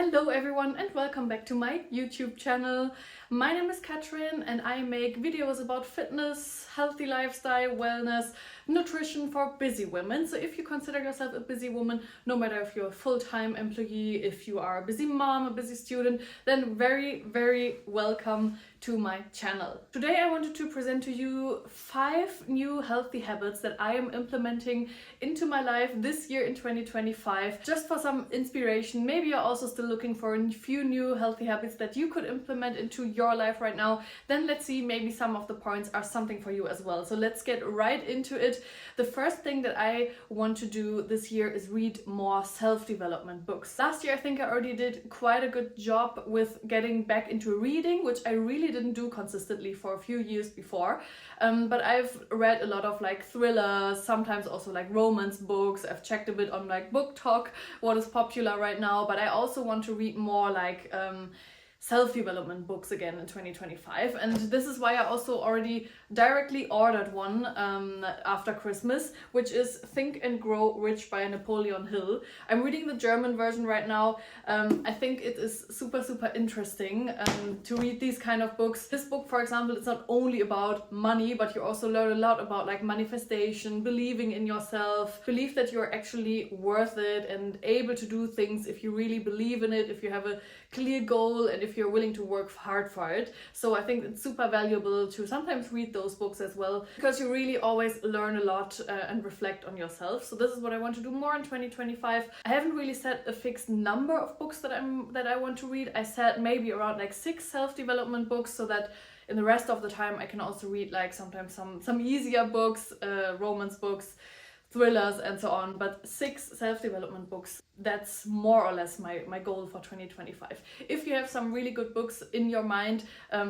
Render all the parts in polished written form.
Hello everyone and welcome back to my YouTube channel. My name is Katrin and I make videos about fitness, healthy lifestyle, wellness, nutrition for busy women. So if you consider yourself a busy woman, no matter if you're a full-time employee, if you are a busy mom, a busy student, then very welcome to my channel. Today I wanted to present to you 5 new healthy habits that I am implementing into my life this year in 2025, just for some inspiration. Maybe you're also still looking for a few new healthy habits that you could implement into your life right now. Then let's see, maybe some of the points are something for you as well. So let's get right into it. The first thing that I want to do this year is read more self-development books. Last year I think I already did quite a good job with getting back into reading, which I really didn't do consistently for a few years before. But I've read a lot of like thrillers, sometimes also like romance books. I've checked a bit on like Book Talk, what is popular right now, but I also want to read more like self-development books again in 2025, and this is why I also already directly ordered one after Christmas, which is Think and Grow Rich by Napoleon Hill. I'm reading the German version right now. I think it is super interesting to read these kind of books. This book, for example, it's not only about money, but you also learn a lot about like manifestation, believing in yourself, believe that you're actually worth it and able to do things if you really believe in it, if you have a clear goal and if you're willing to work hard for it. So I think it's super valuable to sometimes read those books as well, because you really always learn a lot and reflect on yourself. So this is what I want to do more in 2025. I haven't really set a fixed number of books that I want to read. I said maybe around like 6 self-development books, so that in the rest of the time I can also read like sometimes some easier books, romance books, thrillers and so on, but 6 self-development books, that's more or less my goal for 2025. If you have some really good books in your mind,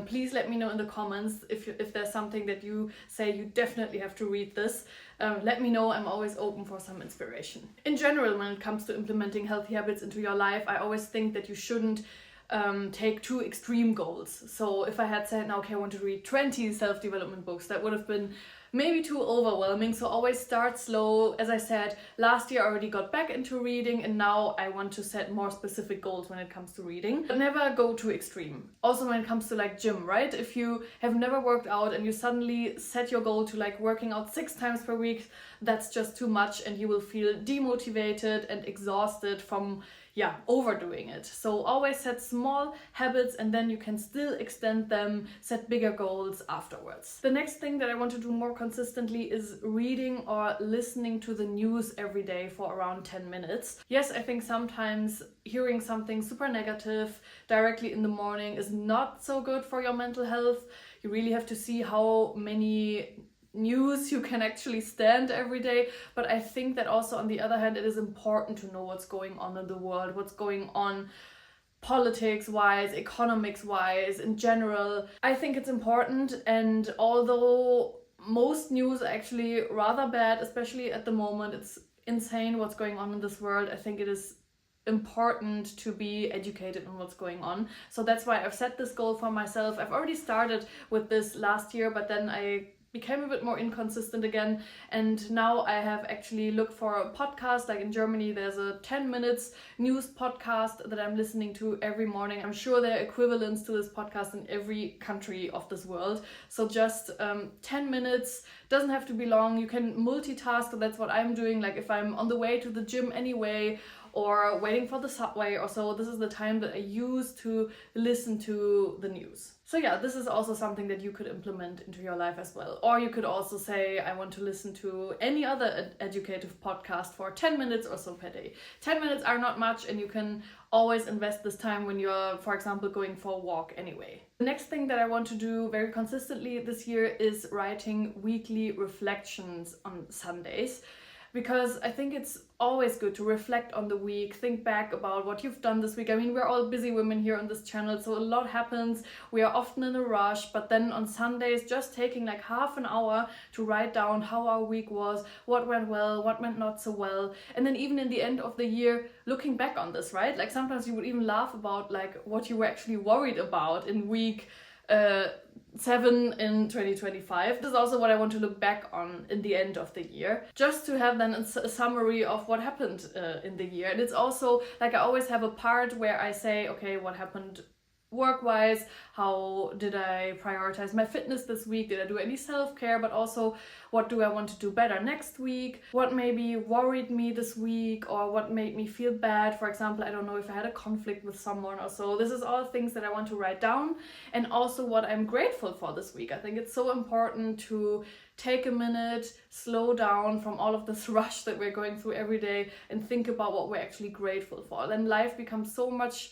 please let me know in the comments if there's something that you say you definitely have to read this. Let me know. I'm always open for some inspiration. In general, when it comes to implementing healthy habits into your life, I always think that you shouldn't take too extreme goals. So if I had said, now, okay, I want to read 20 self-development books, that would have been maybe too overwhelming. So always start slow. As I said, last year I already got back into reading, and now I want to set more specific goals when it comes to reading. But never go too extreme. Also when it comes to like gym, right? If you have never worked out and you suddenly set your goal to like working out 6 times per week, that's just too much and you will feel demotivated and exhausted from overdoing it. So always set small habits and then you can still extend them, set bigger goals afterwards. The next thing that I want to do more consistently is reading or listening to the news every day for around 10 minutes. Yes, I think sometimes hearing something super negative directly in the morning is not so good for your mental health. You really have to see how many news you can actually stand every day, but I think that also on the other hand it is important to know what's going on in the world, what's going on politics wise, economics wise, in general. I think it's important, and although most news are actually rather bad, especially at the moment, it's insane what's going on in this world, I think it is important to be educated on what's going on. So that's why I've set this goal for myself. I've already started with this last year, but then I became a bit more inconsistent again, and now I have actually looked for a podcast. Like in Germany there's a 10 minutes news podcast that I'm listening to every morning. I'm sure there are equivalents to this podcast in every country of this world. So just 10 minutes, doesn't have to be long. You can multitask. That's what I'm doing. Like if I'm on the way to the gym anyway, or waiting for the subway or so, this is the time that I use to listen to the news. So yeah, this is also something that you could implement into your life as well. Or you could also say, I want to listen to any other educative podcast for 10 minutes or so per day. 10 minutes are not much, and you can always invest this time when you're, for example, going for a walk anyway. The next thing that I want to do very consistently this year is writing weekly reflections on Sundays, because I think it's always good to reflect on the week, think back about what you've done this week. I mean, we're all busy women here on this channel, so a lot happens. We are often in a rush, but then on Sundays, just taking like half an hour to write down how our week was, what went well, what went not so well. And then even in the end of the year, looking back on this, right? Like sometimes you would even laugh about like what you were actually worried about in week 7 in 2025. This is also what I want to look back on in the end of the year, just to have then a summary of what happened in the year. And it's also like I always have a part where I say, okay, what happened work-wise, how did I prioritize my fitness this week, did I do any self-care, but also what do I want to do better next week, what maybe worried me this week, or what made me feel bad. For example, I don't know if I had a conflict with someone or so. This is all things that I want to write down, and also what I'm grateful for this week. I think it's so important to take a minute, slow down from all of this rush that we're going through every day, and think about what we're actually grateful for. Then life becomes so much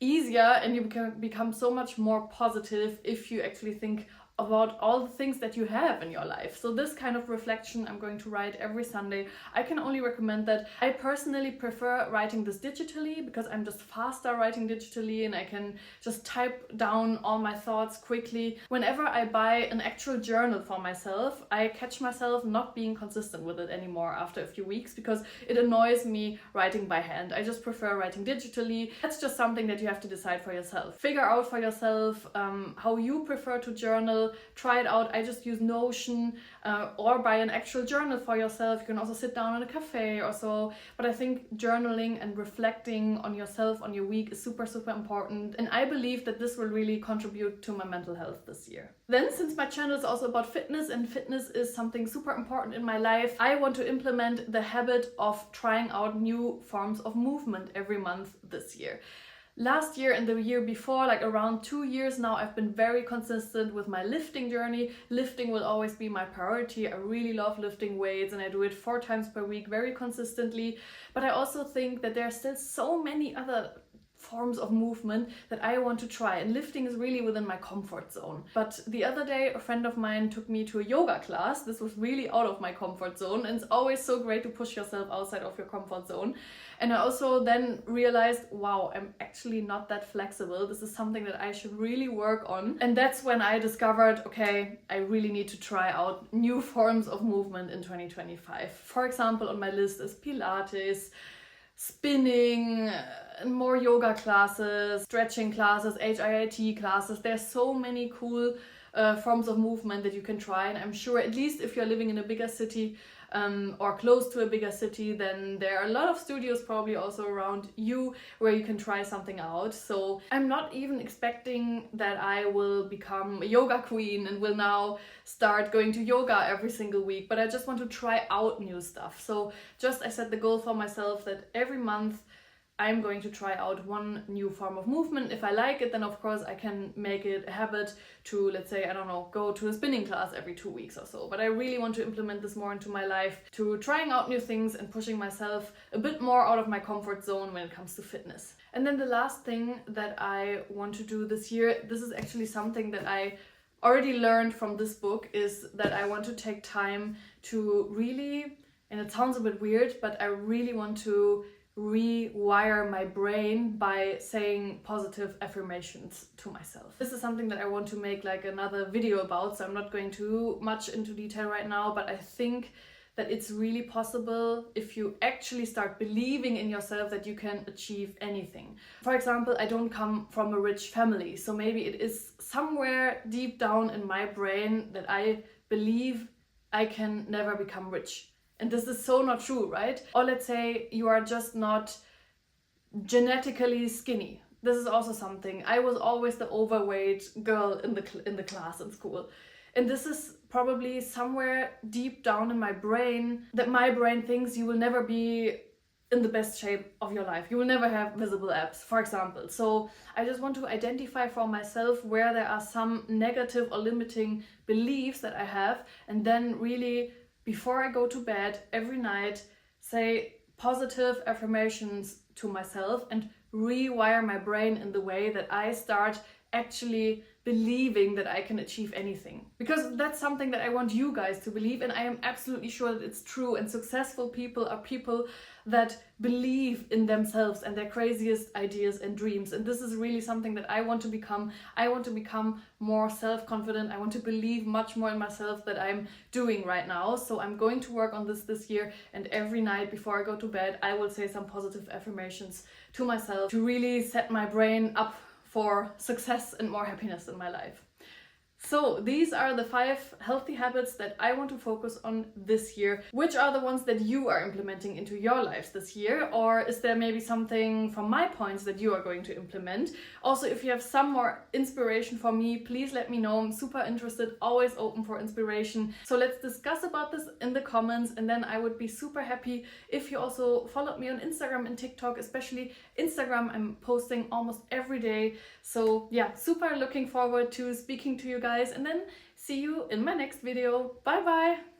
easier, and you become so much more positive if you actually think about all the things that you have in your life. So this kind of reflection I'm going to write every Sunday. I can only recommend that. I personally prefer writing this digitally because I'm just faster writing digitally and I can just type down all my thoughts quickly. Whenever I buy an actual journal for myself, I catch myself not being consistent with it anymore after a few weeks because it annoys me writing by hand. I just prefer writing digitally. That's just something that you have to decide for yourself. Figure out for yourself how you prefer to journal. Try it out. I just use Notion or buy an actual journal for yourself. You can also sit down in a cafe or so. But I think journaling and reflecting on yourself, on your week is super, super important. And I believe that this will really contribute to my mental health this year. Then, since my channel is also about fitness and fitness is something super important in my life, I want to implement the habit of trying out new forms of movement every month this year. Last year and the year before, like around 2 years now, I've been very consistent with my lifting journey. Lifting will always be my priority. I really love lifting weights and I do it 4 times per week very consistently. But I also think that there are still so many other forms of movement that I want to try, and lifting is really within my comfort zone. But the other day a friend of mine took me to a yoga class. This was really out of my comfort zone, and it's always so great to push yourself outside of your comfort zone. And I also then realized, wow, I'm actually not that flexible. This is something that I should really work on. And that's when I discovered, okay, I really need to try out new forms of movement in 2025. For example, on my list is Pilates, spinning, more yoga classes, stretching classes, HIIT classes. There's so many cool forms of movement that you can try, and I'm sure at least if you're living in a bigger city or close to a bigger city, then there are a lot of studios probably also around you where you can try something out. So I'm not even expecting that I will become a yoga queen and will now start going to yoga every single week, but I just want to try out new stuff. So just I set the goal for myself that every month I'm going to try out one new form of movement. If I like it, then of course I can make it a habit to, let's say, I don't know, go to a spinning class every 2 weeks or so. But I really want to implement this more into my life, to trying out new things and pushing myself a bit more out of my comfort zone when it comes to fitness. And then the last thing that I want to do this year, this is actually something that I already learned from this book, is that I want to take time to really, and it sounds a bit weird, but I really want to rewire my brain by saying positive affirmations to myself. This is something that I want to make like another video about, so I'm not going too much into detail right now, but I think that it's really possible if you actually start believing in yourself that you can achieve anything. For example, I don't come from a rich family, so maybe it is somewhere deep down in my brain that I believe I can never become rich. And this is so not true, right? Or let's say you are just not genetically skinny. This is also something. I was always the overweight girl in the class in school. And this is probably somewhere deep down in my brain that my brain thinks you will never be in the best shape of your life. You will never have visible abs, for example. So I just want to identify for myself where there are some negative or limiting beliefs that I have, and then really, before I go to bed every night, say positive affirmations to myself and rewire my brain in the way that I start actually believing that I can achieve anything. Because that's something that I want you guys to believe, and I am absolutely sure that it's true. And successful people are people that believe in themselves and their craziest ideas and dreams. And this is really something that I want to become. I want to become more self-confident. I want to believe much more in myself that I'm doing right now. So I'm going to work on this year, and every night before I go to bed, I will say some positive affirmations to myself to really set my brain up for success and more happiness in my life. So these are the 5 healthy habits that I want to focus on this year. Which are the ones that you are implementing into your lives this year? Or is there maybe something from my points that you are going to implement? Also, if you have some more inspiration for me, please let me know. I'm super interested, always open for inspiration. So let's discuss about this in the comments, and then I would be super happy if you also followed me on Instagram and TikTok, especially Instagram. I'm posting almost every day. So yeah, super looking forward to speaking to you guys, and then see you in my next video. Bye bye!